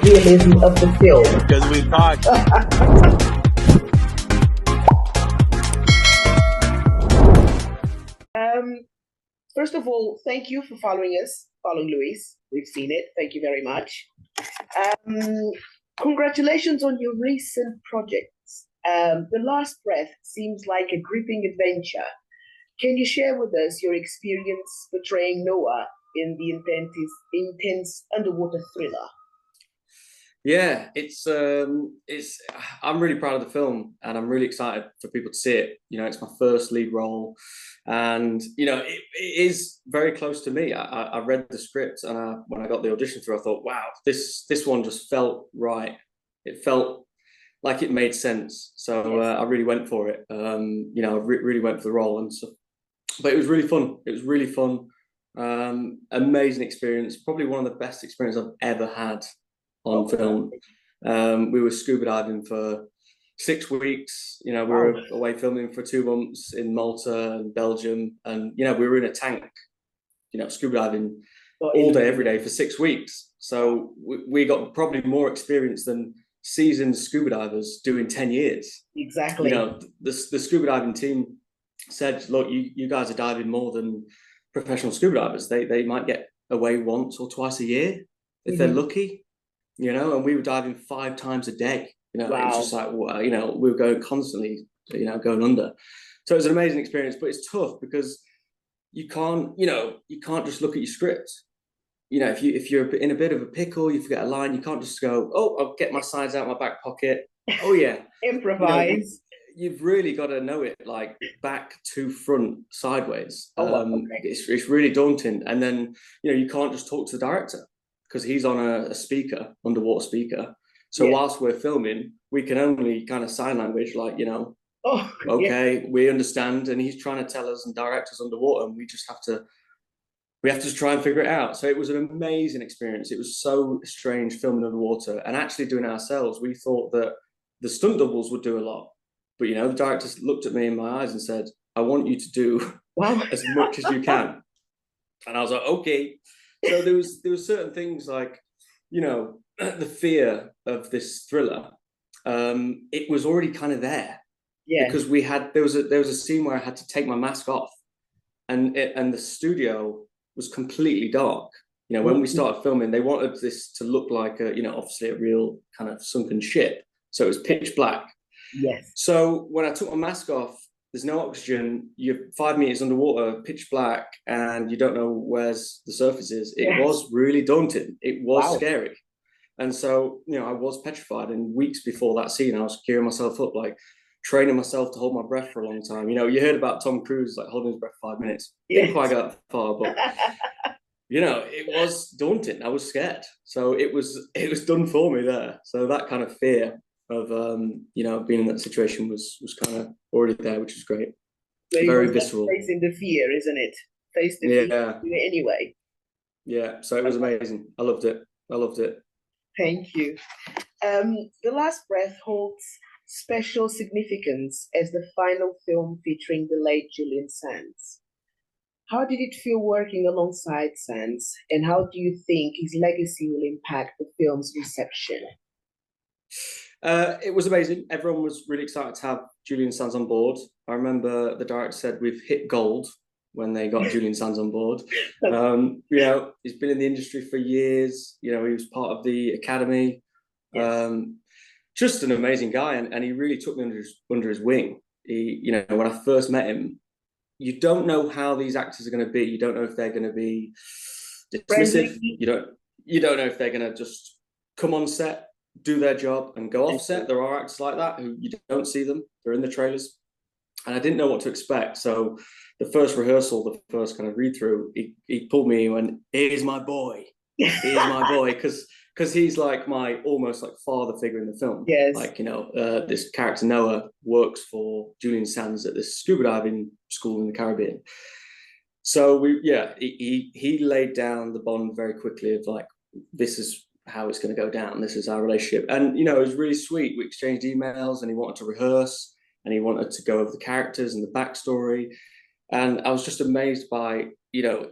realism of the film. Because we talked. First of all, thank you for following us, following Luis. We've seen it. Thank you very much. Congratulations on your recent projects. The Last Breath seems like a gripping adventure. Can you share with us your experience portraying Noah in the intense underwater thriller? Yeah, I'm really proud of the film, and I'm really excited for people to see it. You know, it's my first lead role, and you know, it is very close to me. I read the script, and when I got the audition through, I thought, wow, this one just felt right. It felt like it made sense, so I really went for it. You know, I really went for the role, and so, but it was really fun. It was really fun. Amazing experience. Probably one of the best experiences I've ever had on film. We were scuba diving for 6 weeks. You know, we were away filming for 2 months in Malta and Belgium, and you know, we were in a tank, you know, scuba diving all day, every day for 6 weeks. So we got probably more experience than seasoned scuba divers do in 10 years. Exactly. You know, the scuba diving team said, look, you guys are diving more than professional scuba divers. They might get away once or twice a year if they're lucky. You know, and we were diving 5 times a day. You know, it was just like, you know, we were going constantly, you know, going under. So it was an amazing experience, but it's tough because you can't just look at your script. You know, if you're in a bit of a pickle, you forget a line, you can't just go, oh, I'll get my sides out of my back pocket. Oh yeah, improvise. You've really got to know it like back to front, sideways. Okay. It's really daunting, and then you know you can't just talk to the director, because he's on a speaker, underwater speaker. So whilst we're filming, we can only kind of sign language, like, you know, okay, we understand. And he's trying to tell us and direct us underwater, and we have to try and figure it out. So it was an amazing experience. It was so strange filming underwater and actually doing it ourselves. We thought that the stunt doubles would do a lot. But, you know, the director looked at me in my eyes and said, I want you to do as much as you can. And I was like, okay. So there was certain things like, you know, the fear of this thriller. It was already kind of there, because there was a scene where I had to take my mask off, and the studio was completely dark. You know, when we started filming, they wanted this to look like obviously a real kind of sunken ship, so it was pitch black. Yes. So when I took my mask off, there's no oxygen, you're 5 meters underwater, pitch black, and you don't know where the surface is. It was really daunting. It was scary. And so, you know, I was petrified. And weeks before that scene, I was gearing myself up, like training myself to hold my breath for a long time. You know, you heard about Tom Cruise, like holding his breath 5 minutes. Didn't quite get that far, but, you know, it was daunting. I was scared. So it was done for me there. So that kind of fear of you know, being in that situation was kind of already there, which is great. Very visceral. Facing the fear, isn't it? Face the fear anyway. Yeah, so it was amazing. I loved it. Thank you. The Last Breath holds special significance as the final film featuring the late Julian Sands. How did it feel working alongside Sands, and how do you think his legacy will impact the film's reception? It was amazing. Everyone was really excited to have Julian Sands on board. I remember the director said we've hit gold when they got Julian Sands on board. You know, he's been in the industry for years. You know, he was part of the Academy. Just an amazing guy, and he really took me under his wing. You know, when I first met him, you don't know how these actors are going to be. You don't know if they're going to be dismissive. You don't know if they're going to just come on set, do their job, and go off set. There are actors like that who you don't see them. They're in the trailers. And I didn't know what to expect. So the first rehearsal, the first kind of read through, he pulled me and went, here's my boy. Here's my boy. Because he's like my almost like father figure in the film. Yes. Like, you know, this character Noah works for Julian Sands at this scuba diving school in the Caribbean. So he laid down the bond very quickly of like, this is how it's going to go down. This is our relationship. And, you know, it was really sweet. We exchanged emails, and he wanted to rehearse, and he wanted to go over the characters and the backstory. And I was just amazed by, you know,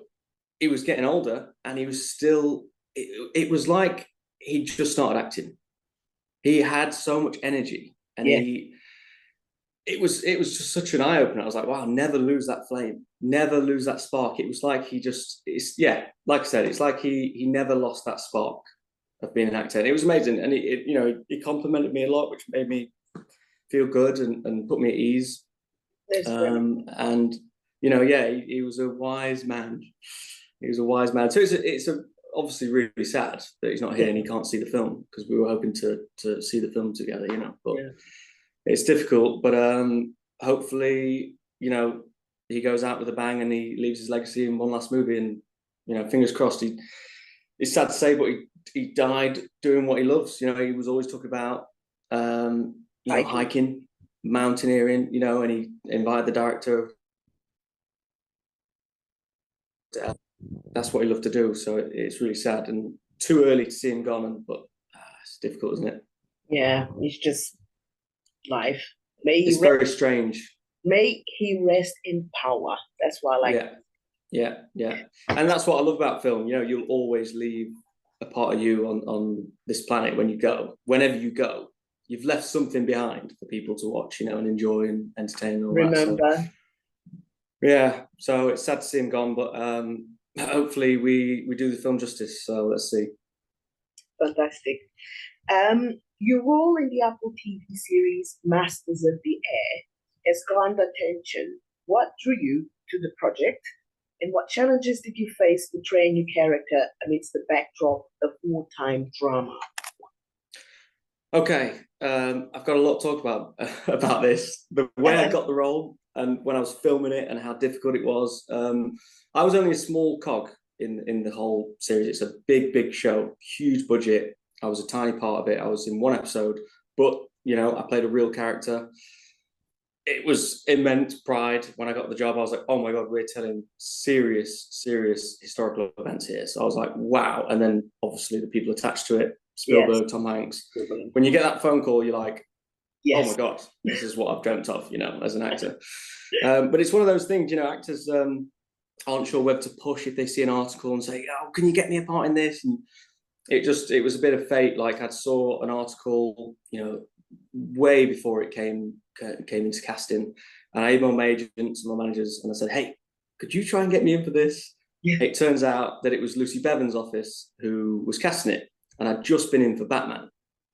he was getting older, and he was still, it was like he just started acting. He had so much energy, and it was just such an eye opener. I was like, wow, never lose that flame, never lose that spark. It was like like I said, it's like he never lost that spark of being an actor. And it was amazing, and it complimented me a lot, which made me feel good and put me at ease. And he was a wise man. He was a wise man. So it's obviously really sad that he's not here and he can't see the film, because we were hoping to see the film together, but it's difficult. But hopefully, he goes out with a bang and he leaves his legacy in one last movie. And fingers crossed. It's sad to say, but he died doing what he loves. He was always talking about hiking, mountaineering, and he invited the director. That's what he loved to do. So it's really sad and too early to see him gone. But it's difficult, isn't it? Yeah, it's just life. It's very strange. May he rest in power. That's why I like. Yeah. And that's what I love about film. You'll always leave a part of you on this planet when you go. Whenever you go, you've left something behind for people to watch, and enjoy and entertain and all Remember. That. Yeah, so it's sad to see him gone, but hopefully we do the film justice. So let's see. Fantastic. Your role in the Apple TV series Masters of the Air has garnered attention. What drew you to the project, and what challenges did you face portraying your character amidst the backdrop of wartime drama? Okay, I've got a lot to talk about this. The way I got the role and when I was filming it and how difficult it was. I was only a small cog in the whole series. It's a big show, huge budget. I was a tiny part of it. I was in one episode, but I played a real character. It was immense pride when I got the job. I was like, oh my God, we're telling serious historical events here. So I was like, wow. And then obviously the people attached to it, Spielberg, Tom Hanks. When you get that phone call, you're like, oh my God, this is what I've dreamt of, as an actor. But it's one of those things, actors aren't sure whether to push if they see an article and say, oh, can you get me a part in this? And it was a bit of fate. Like I saw an article, way before it came into casting, and I emailed my agents and my managers and I said, hey, could you try and get me in for this? It turns out that it was Lucy Bevan's office who was casting it, and I'd just been in for Batman.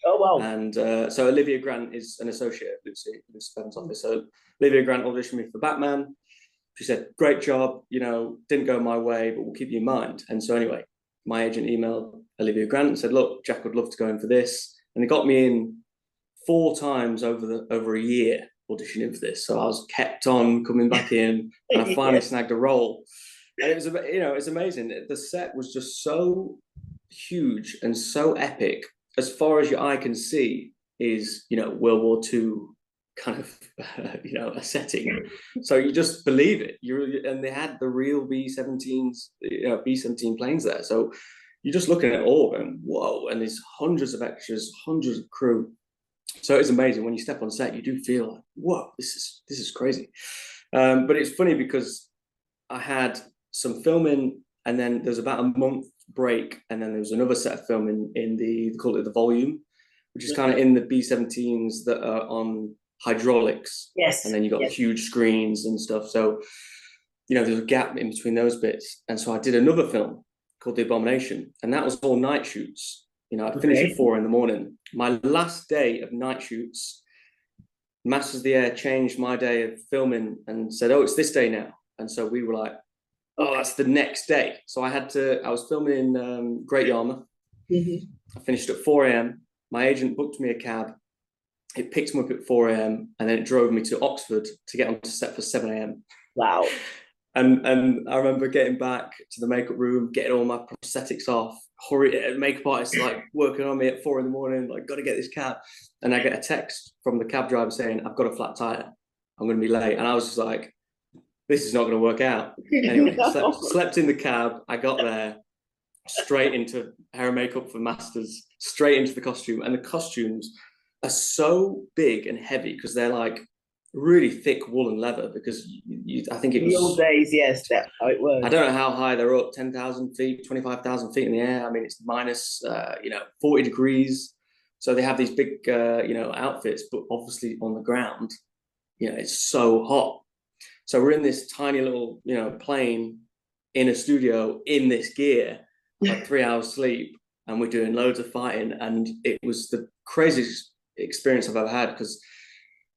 Oh wow. And so Olivia Grant is an associate at Lucy Bevan's office. So Olivia Grant auditioned me for Batman. She said, great job, didn't go my way, but we'll keep you in mind. And so anyway, my agent emailed Olivia Grant and said, look, Jack would love to go in for this. And they got me in 4 times over a year auditioning for this. So I was kept on coming back in, and I finally snagged a role. And it was, it's amazing. The set was just so huge and so epic. As far as your eye can see is, World War II kind of, a setting. So you just believe it. And they had the real B-17s, B-17 planes there. So you're just looking at it all going, whoa. And there's hundreds of extras, hundreds of crew. So it's amazing. When you step on set, you do feel like, whoa, this is crazy. But it's funny because I had some filming, and then there's about a month break, and then there was another set of filming in they call it the volume, which is kind of in the B-17s that are on hydraulics. Yes. And then you've got the huge screens and stuff. So, there's a gap in between those bits. And so I did another film called The Abomination, and that was all night shoots. I finished at 4 a.m. My last day of night shoots, Masters of the Air changed my day of filming and said, oh, it's this day now. And so we were like, oh, that's the next day. So I was filming in Great Yarmouth. I finished at 4 a.m. My agent booked me a cab. It picked me up at 4 a.m. and then it drove me to Oxford to get onto set for 7 a.m. Wow. And I remember getting back to the makeup room, getting all my prosthetics off, makeup artist like working on me at 4 a.m, like, got to get this cab. And I get a text from the cab driver saying, I've got a flat tire, I'm going to be late. And I was just like, this is not going to work out. Anyway, slept in the cab. I got there, straight into hair and makeup for Masters, straight into the costume. And the costumes are so big and heavy because they're like really thick woolen leather because I think it was the old days. Yes, that's how it was. I don't know how high they're up, 10,000 feet, 25,000 feet in the air. I mean, it's minus 40 degrees. So they have these big outfits, but obviously on the ground, it's so hot. So we're in this tiny little plane in a studio in this gear, like 3 hours sleep, and we're doing loads of fighting, and it was the craziest experience I've ever had because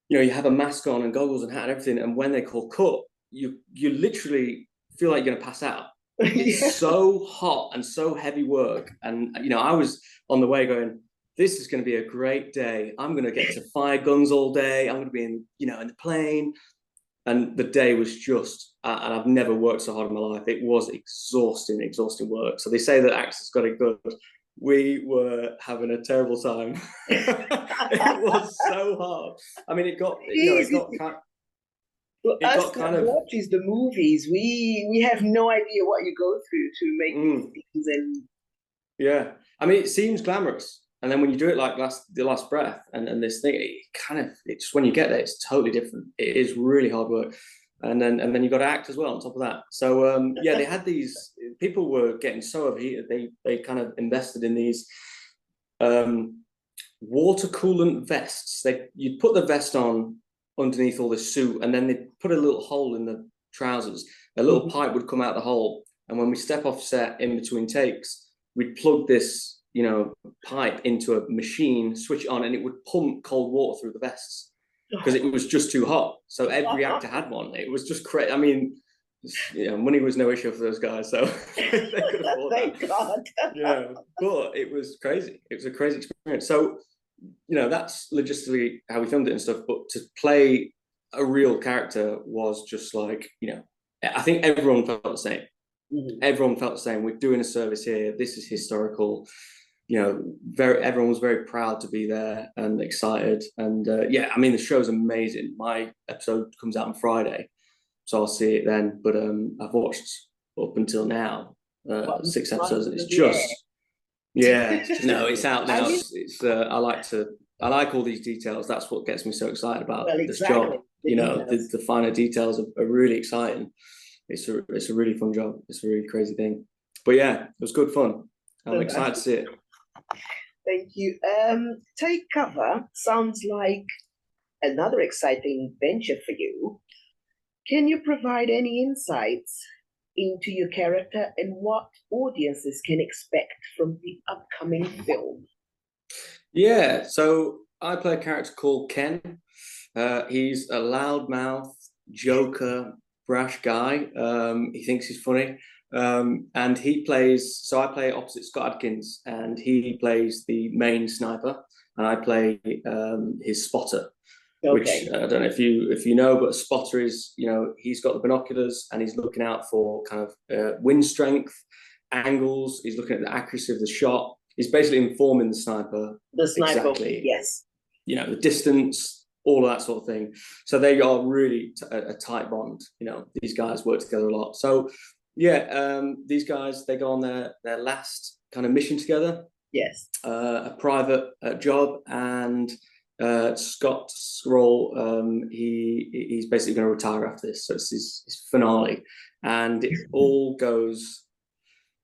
you have a mask on and goggles and hat and everything, and when they call cut, you literally feel like you're gonna pass out. It's so hot and so heavy work, and I was on the way going, this is going to be a great day. I'm going to get to fire guns all day. I'm going to be in the plane. And the day was just, and I've never worked so hard in my life. It was exhausting work. So they say that actors got it good. We were having a terrible time. It was so hard. I mean, it got kind of watches the movies. We have no idea what you go through to make these things. And yeah, I mean, it seems glamorous. And then when you do it like the last breath and this thing, it's when you get there, it's totally different. It is really hard work. And then you got to act as well on top of that. So they had these people were getting so overheated. They kind of invested in these water coolant vests. You'd put the vest on underneath all this suit, and then they put a little hole in the trousers. A little pipe would come out the hole, and when we step off set in between takes, we'd plug this pipe into a machine, switch it on, and it would pump cold water through the vests because it was just too hot. So every actor had one. It was just crazy. I mean, money was no issue for those guys, so they could afford Thank God. Yeah, but it was crazy. It was a crazy experience. So that's logistically how we filmed it and stuff. But to play a real character was just like I think everyone felt the same. Everyone felt the same. We're doing a service here. This is historical. Everyone was very proud to be there and excited. And I mean, the show's amazing. My episode comes out on Friday, so I'll see it then. But I've watched up until now 6 episodes, and it's just no, it's out now. I like all these details. That's what gets me so excited about this job. The finer details are really exciting. It's a really fun job. It's a really crazy thing. But yeah, it was good fun. I'm excited to see it. Thank you. Take Cover sounds like another exciting venture for you. Can you provide any insights into your character and what audiences can expect from the upcoming film? Yeah, so I play a character called Ken. He's a loudmouth, joker, brash guy. He thinks he's funny. And he plays, so I play opposite Scott Adkins, and he plays the main sniper, and I play his spotter. Okay. Which I don't know if you know, but a spotter is, he's got the binoculars and he's looking out for kind of wind strength, angles. He's looking at the accuracy of the shot. He's basically informing the sniper. Exactly. Yes. The distance, all of that sort of thing. So they are really a tight bond. These guys work together a lot. So these guys, they go on their last kind of mission together. Yes. A private job, and Scott's role, he's basically going to retire after this. So it's his finale, and it all goes,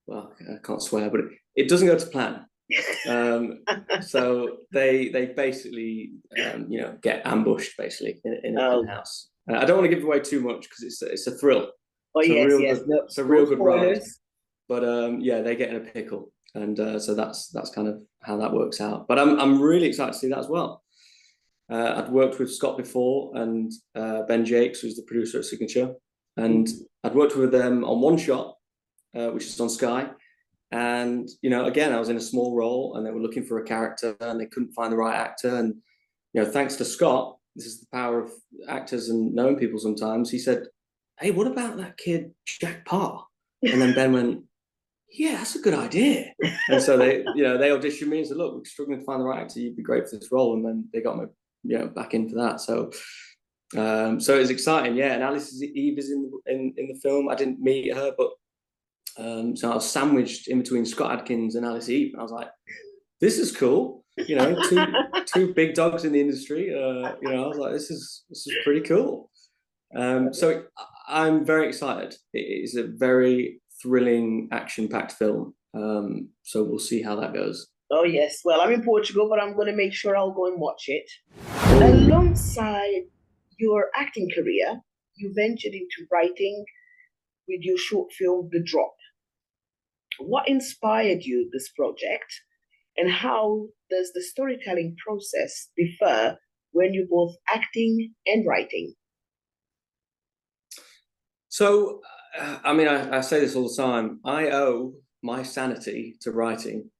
well, I can't swear, but it doesn't go to plan. So they basically get ambushed basically in a house. I don't want to give away too much because it's a thrill. Oh, it's a real good ride. But they get in a pickle, and so that's kind of how that works out. But I'm really excited to see that as well. I'd worked with Scott before, and Ben Jakes, who's the producer at Signature, and I'd worked with them on One Shot, which is on Sky. And again, I was in a small role, and they were looking for a character, and they couldn't find the right actor. And thanks to Scott, this is the power of actors and knowing people sometimes. He said, "Hey, what about that kid Jack Parr?" And then Ben went, "Yeah, that's a good idea." And so they auditioned me and said, "Look, we're struggling to find the right actor. You'd be great for this role." And then they got me, back in for that. So it was exciting. Yeah, and Alice Eve is in the film. I didn't meet her, but so I was sandwiched in between Scott Adkins and Alice Eve, and I was like, "This is cool." You know, two big dogs in the industry. You know, I was like, this is pretty cool. So I'm very excited. It is a very thrilling, action-packed film. So we'll see how that goes. Oh, yes. Well, I'm in Portugal, but I'm going to make sure I'll go and watch it. Oh, Alongside your acting career, you ventured into writing with your short film, The Drop. What inspired you this project, and how does the storytelling process differ when you're both acting and writing? so I mean, I say this all the time. I owe my sanity to writing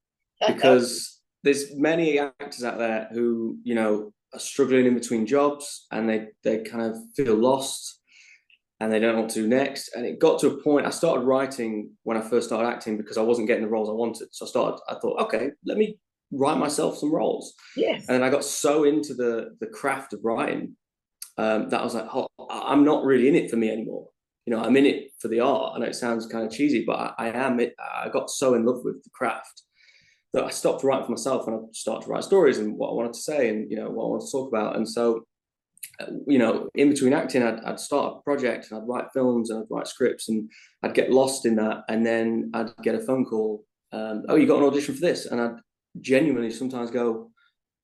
because there's many actors out there who, you know, are struggling in between jobs and they kind of feel lost and they don't know what to do next. And it got to a point, I started writing when I first started acting because I wasn't getting the roles I wanted. So I thought, okay, let me write myself some roles. Yes. And then I got so into the craft of writing that I was like, oh, I'm not really in it for me anymore. You know, I'm in it for the art. I know it sounds kind of cheesy, but I am it. I got so in love with the craft that I stopped writing for myself and I started to write stories and what I wanted to say and, you know, what I wanted to talk about. And so, you know, in between acting, I'd start a project and I'd write films and I'd write scripts and I'd get lost in that. And then I'd get a phone call. Oh, you got an audition for this? And I'd genuinely sometimes go,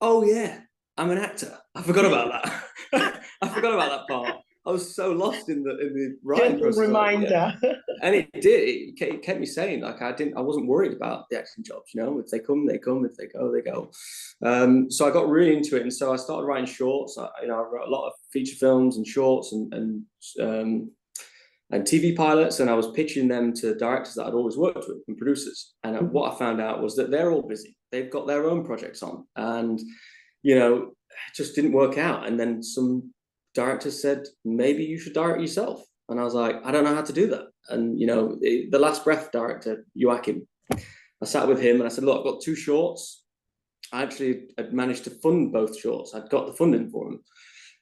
oh yeah, I'm an actor. I forgot about that. I forgot about that part. I was so lost in the writing Gentle process. reminder. Like, yeah. And it did. It kept me sane. Like I wasn't worried about the acting jobs. You know, if they come, they come. If they go, they go. So I got really into it, and so I started writing shorts. You know, I wrote a lot of feature films and shorts and TV pilots, and I was pitching them to directors that I'd always worked with and producers. And what I found out was that they're all busy. They've got their own projects on, and you know, it just didn't work out. And then some directors said, maybe you should direct yourself. And I was like, I don't know how to do that. And you know, the Last Breath director, Joachim, I sat with him and I said, look, I've got two shorts. I actually had managed to fund both shorts. I'd got the funding for them.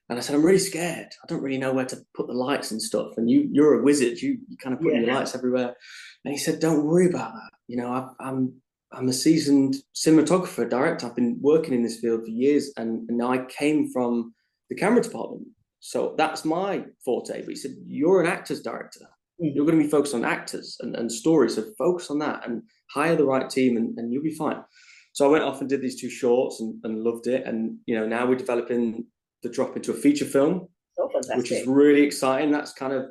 And I said, I'm really scared. I don't really know where to put the lights and stuff. And you're a wizard. You kind of put your lights everywhere. And he said, don't worry about that. You know, I'm a seasoned cinematographer, director. I've been working in this field for years. And now I came from the camera department. So that's my forte. But he said, you're an actor's director. You're going to be focused on actors and stories. So focus on that and hire the right team and you'll be fine. So I went off and did these two shorts and loved it. And, you know, now we're developing the drop into a feature film, which is really exciting. That's kind of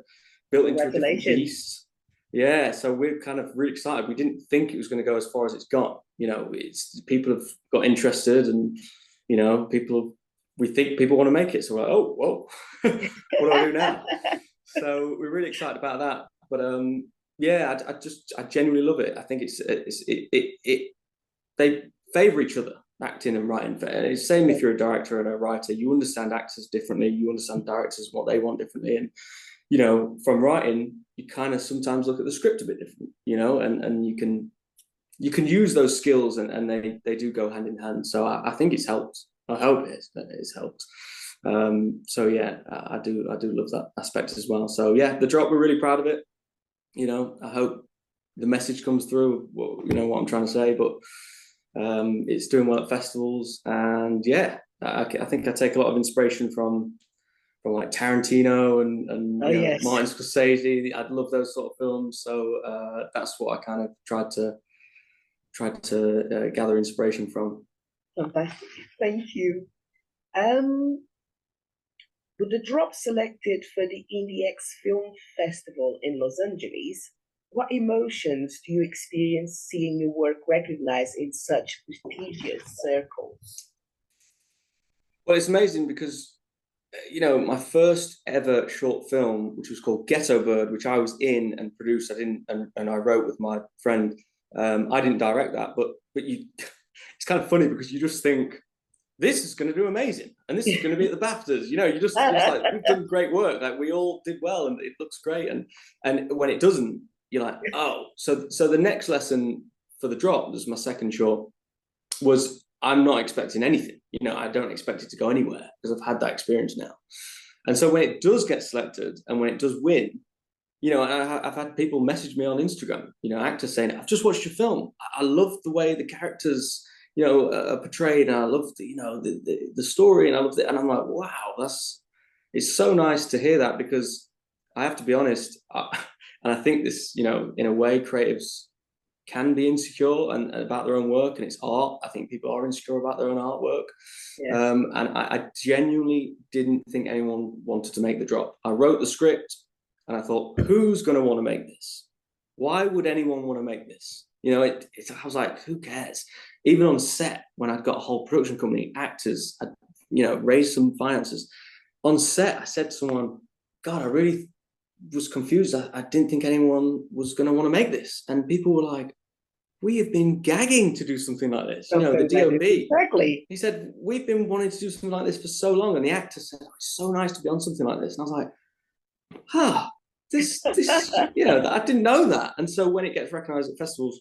built into a different beast. Yeah, so we're kind of really excited. We didn't think it was going to go as far as it's gone. You know, people have got interested, and you know, we think people want to make it. So we're like, oh, whoa, what do I do now? So we're really excited about that. But yeah, I genuinely love it. I think they favor each other, acting and writing. And it's the same if you're a director and a writer. You understand actors differently. You understand directors what they want differently. And you know, from writing, you kind of sometimes look at the script a bit different. You know, and you can use those skills, and they do go hand in hand. So I think it's helped. I hope it's helped. So yeah, I do love that aspect as well. So yeah, the drop, we're really proud of it. You know, I hope the message comes through. You know what I'm trying to say, but it's doing well at festivals, and yeah, I think I take a lot of inspiration from like Tarantino and Martin Scorsese. I'd love those sort of films, so that's what I kind of tried to gather inspiration from. Fantastic, thank you. With the drop selected for the IndieX Film Festival in Los Angeles, what emotions do you experience seeing your work recognized in such prestigious circles? Well, it's amazing because, you know, my first ever short film, which was called Ghetto Bird, which I was in and produced, and I wrote with my friend. I didn't direct that, but it's kind of funny because you just think, this is going to do amazing, and this is going to be at the BAFTAs. You know, it's like, we've done great work. Like, we all did well, and it looks great. And when it doesn't, you're like, oh. So the next lesson for the drop, this is my second short, was I'm not expecting anything. You know, I don't expect it to go anywhere because I've had that experience now. And so when it does get selected and when it does win, you know, I've had people message me on Instagram, you know, actors saying, I've just watched your film. I love the way the characters, portrayed, and I loved the story, and I loved it, and I'm like, wow, it's so nice to hear that, because I have to be honest, and I think this, in a way, creatives can be insecure and about their own work, and it's art. I think people are insecure about their own artwork. Yes. And I genuinely didn't think anyone wanted to make the drop. I wrote the script and I thought, who's going to want to make this? Why would anyone want to make this? I was like, who cares? Even on set, when I'd got a whole production company, actors, I'd, raised some finances. On set, I said to someone, God, I really was confused. I didn't think anyone was going to want to make this. And people were like, we have been gagging to do something like this. The DOB. Exactly. He said, we've been wanting to do something like this for so long. And the actor said, oh, it's so nice to be on something like this. And I was like, this, I didn't know that. And so when it gets recognized at festivals,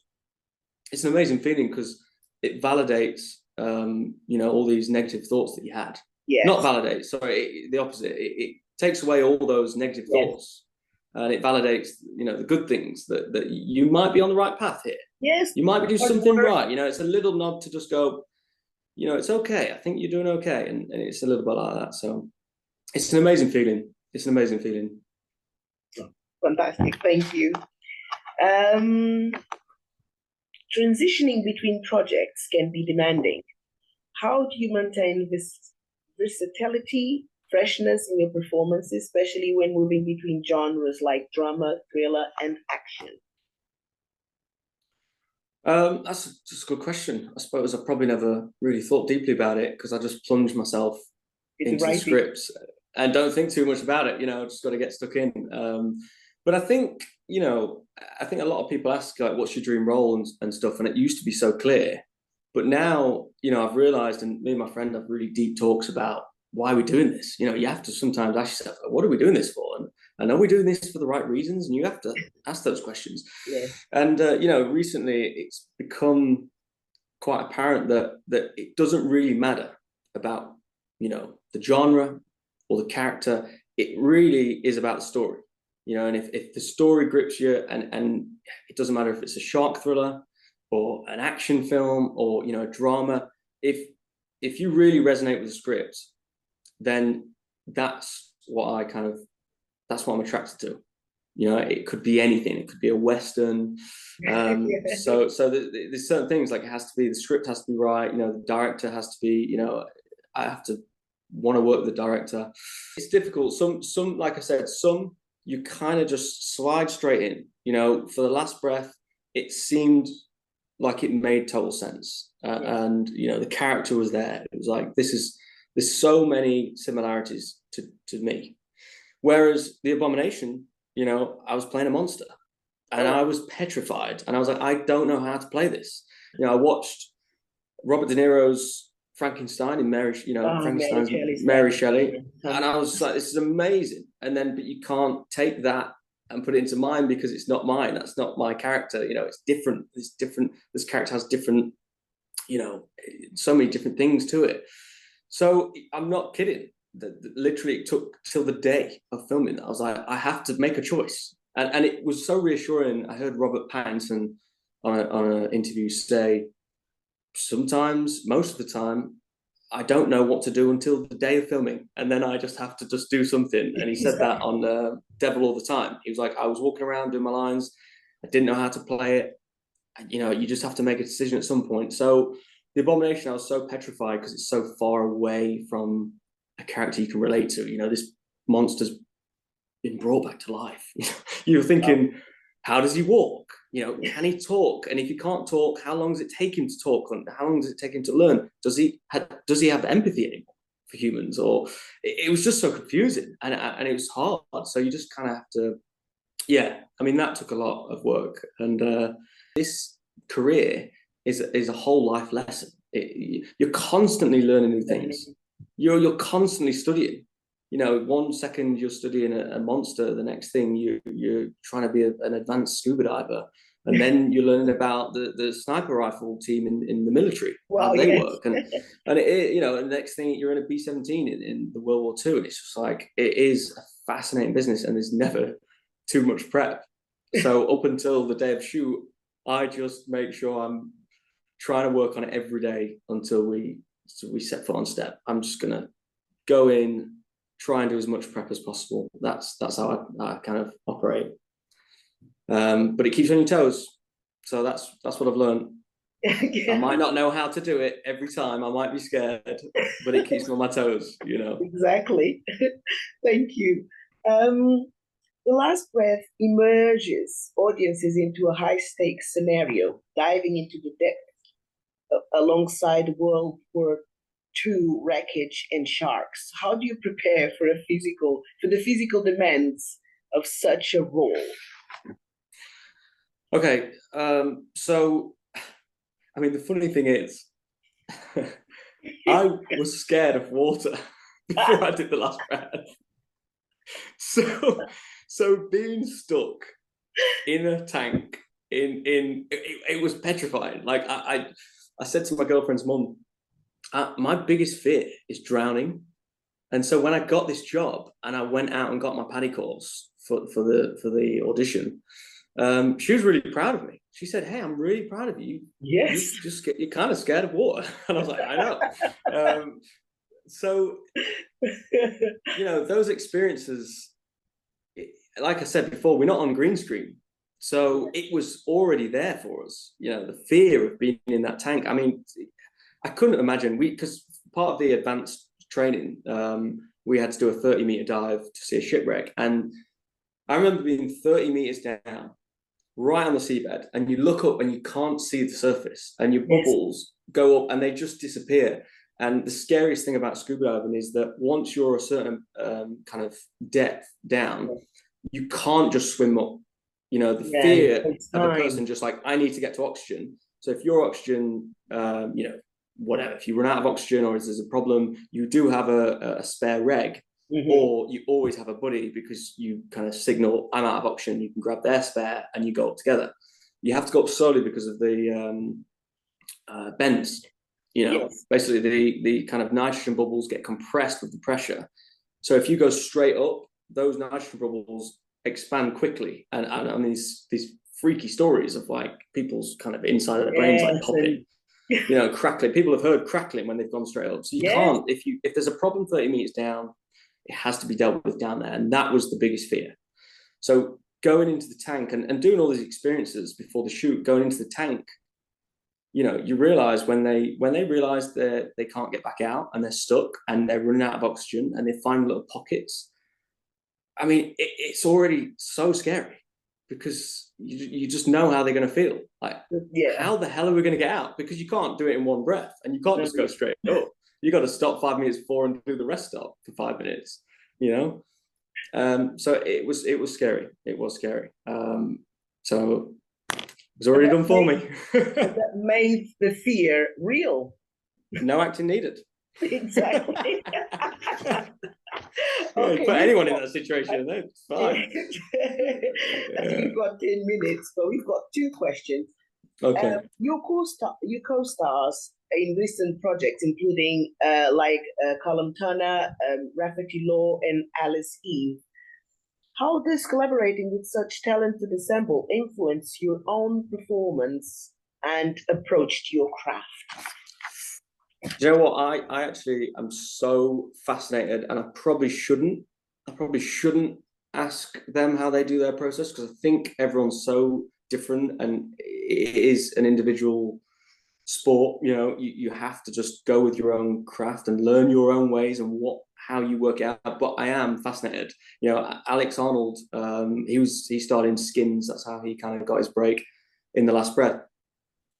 it's an amazing feeling, because it validates, all these negative thoughts that you had. Yes. Not validates, sorry, the opposite. It takes away all those negative thoughts. And it validates, the good things, that you might be on the right path here. Yes. You might be doing something right. It's a little nod to just go, it's okay. I think you're doing okay. And it's a little bit like that. So it's an amazing feeling. It's an amazing feeling. Fantastic. Thank you. Transitioning between projects can be demanding. How do you maintain this versatility, freshness in your performances, especially when moving between genres like drama, thriller, and action? That's just a good question. I suppose I probably never really thought deeply about it, because I just plunged myself into the scripts and don't think too much about it. Just got to get stuck in. But I think, I think a lot of people ask, like, what's your dream role and stuff, and it used to be so clear. But now, I've realized, and me and my friend have really deep talks about, why are we doing this? You have to sometimes ask yourself, what are we doing this for? And are we doing this for the right reasons? And you have to ask those questions. Yeah. And, recently it's become quite apparent that it doesn't really matter about, the genre or the character. It really is about the story, and if the story grips you, and it doesn't matter if it's a shark thriller or an action film or, a drama, if you really resonate with the script, then that's what I'm attracted to. It could be anything. It could be a Western. So there's certain things, like, it has to be, the script has to be right. The director has to be, I have to want to work with the director. It's difficult. Some, like I said, some you kind of just slide straight in. For The Last Breath, it seemed like it made total sense. And, the character was there. It was like, there's so many similarities to me. Whereas The Abomination, I was playing a monster, and I was petrified, and I was like, I don't know how to play this. I watched Robert De Niro's Frankenstein in Frankenstein's Mary Shelley, and I was like, this is amazing. And then, but you can't take that and put it into mine, because it's not mine. That's not my character. It's different. It's different. This character has different, so many different things to it. So I'm not kidding. Literally, it took till the day of filming. I was like, I have to make a choice. And it was so reassuring. I heard Robert Pattinson on an interview say, sometimes, most of the time, I don't know what to do until the day of filming, and then I just have to just do something. And he said that on Devil All the Time. He was like, I was walking around doing my lines, I didn't know how to play it. You just have to make a decision at some point. So The Abomination, I was so petrified, because it's so far away from a character you can relate to. This monster's been brought back to life. You're thinking, how does he walk? Can he talk? And if he can't talk, how long does it take him to talk? And how long does it take him to learn? Does he have empathy anymore for humans? Or it was just so confusing, and it was hard. So you just kind of have to, that took a lot of work. And this career is a whole life lesson. You're constantly learning new things. You're constantly studying. 1 second you're studying a monster, the next thing you're trying to be an advanced scuba diver, and then you're learning about the sniper rifle team in the military, how they work, and the next thing you're in a B-17 in the World War II, and it's just like, it is a fascinating business, and there's never too much prep. So up until the day of shoot, I just make sure I'm trying to work on it every day until we set foot on step. I'm just gonna go in, try and do as much prep as possible. That's how I kind of operate. But it keeps you on your toes. So that's what I've learned. Yeah. I might not know how to do it every time. I might be scared, but it keeps me on my toes, you know. Exactly. Thank you. The Last Breath immerses audiences into a high-stakes scenario, diving into the depth alongside World War II wreckage and sharks. How do you prepare for the physical demands of such a role? Okay, so I mean, the funny thing is, I was scared of water before I did The Last Breath. So being stuck in a tank it was petrifying. Like I said to my girlfriend's mum, my biggest fear is drowning. And so when I got this job and I went out and got my PADI course for the audition, she was really proud of me. She said, "Hey, I'm really proud of you. Yes, you're kind of scared of water." And I was like, "I know." So you know, those experiences, like I said before, we're not on green screen, so it was already there for us. You know, the fear of being in that tank. I mean, I couldn't imagine because part of the advanced training, we had to do a 30-meter dive to see a shipwreck, and I remember being 30 meters down, right on the seabed, and you look up and you can't see the surface, and your bubbles go up and they just disappear. And the scariest thing about scuba diving is that once you're a certain kind of depth down, you can't just swim up. You know, the fear of a person just like, I need to get to oxygen. So if your oxygen, you know, whatever, if you run out of oxygen or if there's a problem, you do have a spare reg. Mm-hmm. Or you always have a buddy because you kind of signal, I'm out of oxygen, you can grab their spare and you go up together. You have to go up slowly because of the bends. You know, basically the kind of nitrogen bubbles get compressed with the pressure. So if you go straight up, those nitrogen bubbles expand quickly. And these freaky stories of like people's kind of inside of their brains like popping. You know, crackling. People have heard crackling when they've gone straight up. So you can't, if there's a problem 30 meters down, it has to be dealt with down there. And that was the biggest fear. So going into the tank and doing all these experiences before the shoot, going into the tank, you know, you realize when they realize that they can't get back out and they're stuck and they're running out of oxygen and they find little pockets. I mean, it's already so scary because you just know how they're going to feel. Like, how the hell are we going to get out? Because you can't do it in one breath and you can't just go straight up. You got to stop 5 minutes before and do the rest stop for 5 minutes, you know? So it was scary. It was scary. So it was already done for me. That made the fear real. No acting needed. Exactly. Okay, put anyone in that situation, they're fine. I think we've got 10 minutes, but we've got 2 questions. Okay. Your co-stars in recent projects, including Callum Turner, Rafferty Law, and Alice Eve. How does collaborating with such talented ensemble influence your own performance and approach to your craft? Do you know what? I actually am so fascinated, and I probably shouldn't ask them how they do their process because I think everyone's so different and it is an individual sport. You know, you have to just go with your own craft and learn your own ways and how you work it out. But I am fascinated. You know, Alex Arnold, he started in Skins. That's how he kind of got his break in The Last Breath.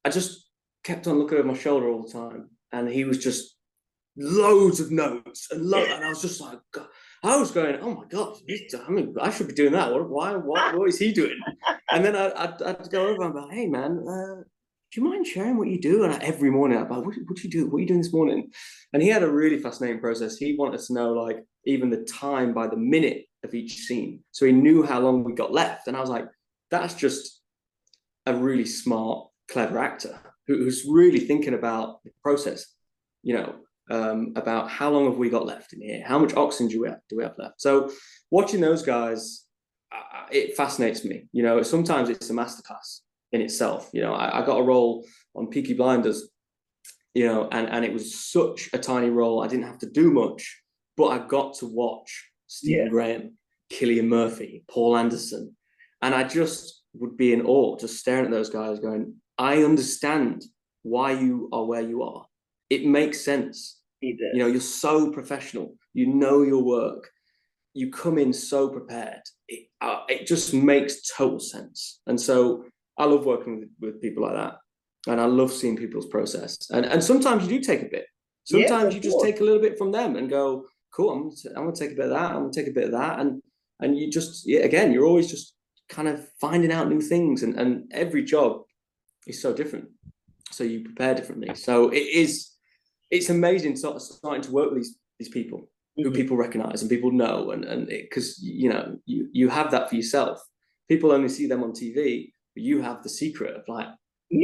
I just kept on looking over my shoulder all the time, and he was just loads of notes and I was just like, God. I was going, oh my God, I mean, I should be doing that. What is he doing? And then I'd go over and be like, hey man, do you mind sharing what you do? And every morning I'd be like, what do you do? What are you doing this morning? And he had a really fascinating process. He wanted to know like even the time by the minute of each scene. So he knew how long we got left. And I was like, that's just a really smart, clever actor who's really thinking about the process, you know, about how long have we got left in here? How much oxygen do we have left? So watching those guys, it fascinates me. You know, sometimes it's a masterclass in itself. You know, I got a role on Peaky Blinders, you know, and it was such a tiny role. I didn't have to do much, but I got to watch Stephen Graham, Cillian Murphy, Paul Anderson, and I just would be in awe, just staring at those guys going, I understand why you are where you are. It makes sense. You know, you're so professional. You know your work. You come in so prepared. It just makes total sense. And so I love working with people like that. And I love seeing people's process. And sometimes you do take a bit. Sometimes you just take a little bit from them and go, cool, I'm going to take a bit of that. I'm going to take a bit of that. And you just, again, you're always just kind of finding out new things. And every job is so different. So you prepare differently. So it's amazing starting to work with these people who people recognize and people know. And because, you know, you have that for yourself. People only see them on TV, but you have the secret of like,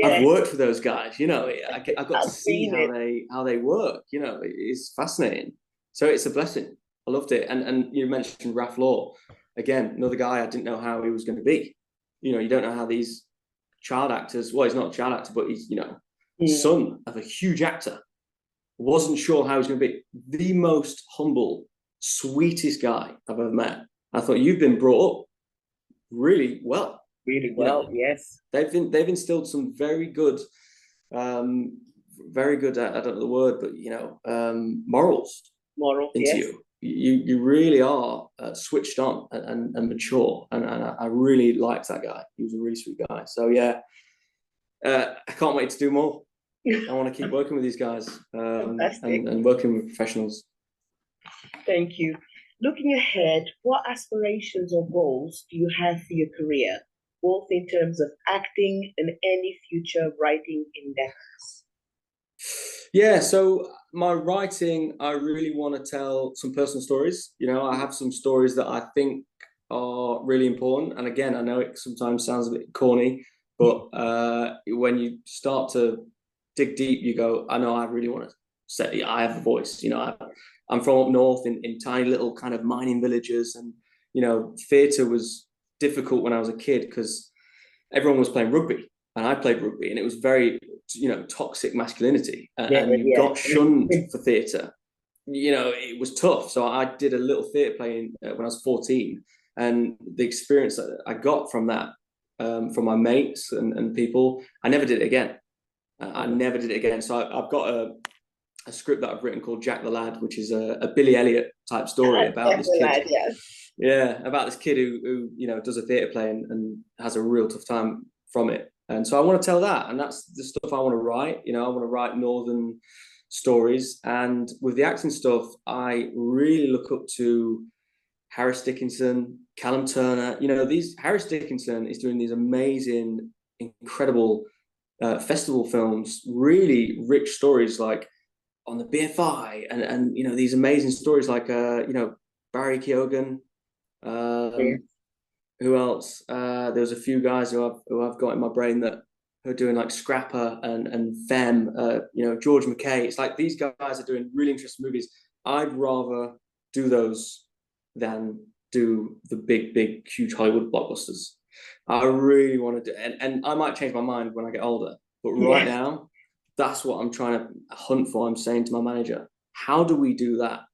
I've worked with those guys, you know, I got to see how they work, you know, it's fascinating. So it's a blessing. I loved it. And you mentioned Ralph Law, again, another guy I didn't know how he was going to be. You know, you don't know how these child actors, well, he's not a child actor, but he's, you know, son of a huge actor. Wasn't sure how he was going to be. The most humble, sweetest guy I've ever met. I thought, you've been brought up really well. Really well, you know, yes. They've instilled some very good, I don't know the word, but, you know, morals into you. You really are switched on and mature. And I really liked that guy. He was a really sweet guy. So, yeah, I can't wait to do more. I want to keep working with these guys and working with professionals. Thank you. Looking ahead, what aspirations or goals do you have for your career, both in terms of acting and any future writing endeavors? Yeah, so my writing, I really want to tell some personal stories. You know, I have some stories that I think are really important. And again, I know it sometimes sounds a bit corny, but when you start to dig deep, you go, I know I really want to say, I have a voice. You know, I'm from up north in tiny little kind of mining villages. And, you know, theatre was difficult when I was a kid because everyone was playing rugby and I played rugby, and it was very, you know, toxic masculinity and you got shunned for theatre. You know, it was tough. So I did a little theatre playing when I was 14, and the experience that I got from that, from my mates and people, I never did it again. I never did it again. So I've got a script that I've written called Jack the Lad, which is a Billy Elliot type story about this kid. Yeah, about this kid who you know, does a theatre play and has a real tough time from it. And so I want to tell that, and that's the stuff I want to write. You know, I want to write northern stories. And with the acting stuff, I really look up to Harris Dickinson, Callum Turner. You know, Harris Dickinson is doing these amazing, incredible festival films, really rich stories like on the BFI, and you know, these amazing stories like you know, Barry Keoghan. Who else? There's a few guys who I've got in my brain that are doing like Scrapper and Femme, you know, George McKay. It's like these guys are doing really interesting movies. I'd rather do those than do the big, huge Hollywood blockbusters. I really want to do, and I might change my mind when I get older, but right now, that's what I'm trying to hunt for. I'm saying to my manager, how do we do that?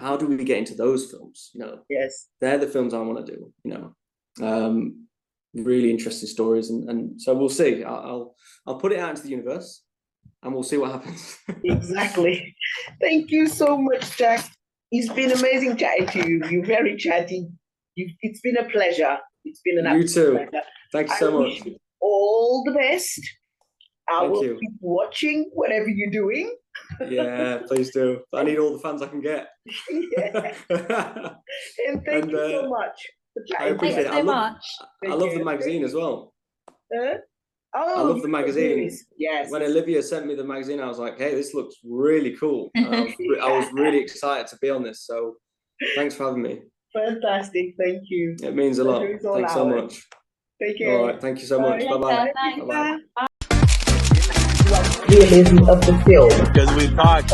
How do we get into those films? You know, they're the films I want to do. You know, really interesting stories, and so we'll see. I'll put it out into the universe, and we'll see what happens. Exactly. Thank you so much, Jack. It's been amazing chatting to you. You're very chatty. It's been a pleasure. It's been an absolute pleasure. Thank you so much. All the best. I will keep watching whatever you're doing. Yeah, please do. I need all the fans I can get. And thank you so much. I appreciate it. I love the magazine as well. I love the magazine. Yes. When Olivia sent me the magazine, I was like, hey, this looks really cool. I was really excited to be on this. So thanks for having me. Fantastic. Thank you. It means a lot. Thanks so much. Take care. All right. Thank you so much. Bye-bye. Bye-bye. Realism of the film. Because we talked.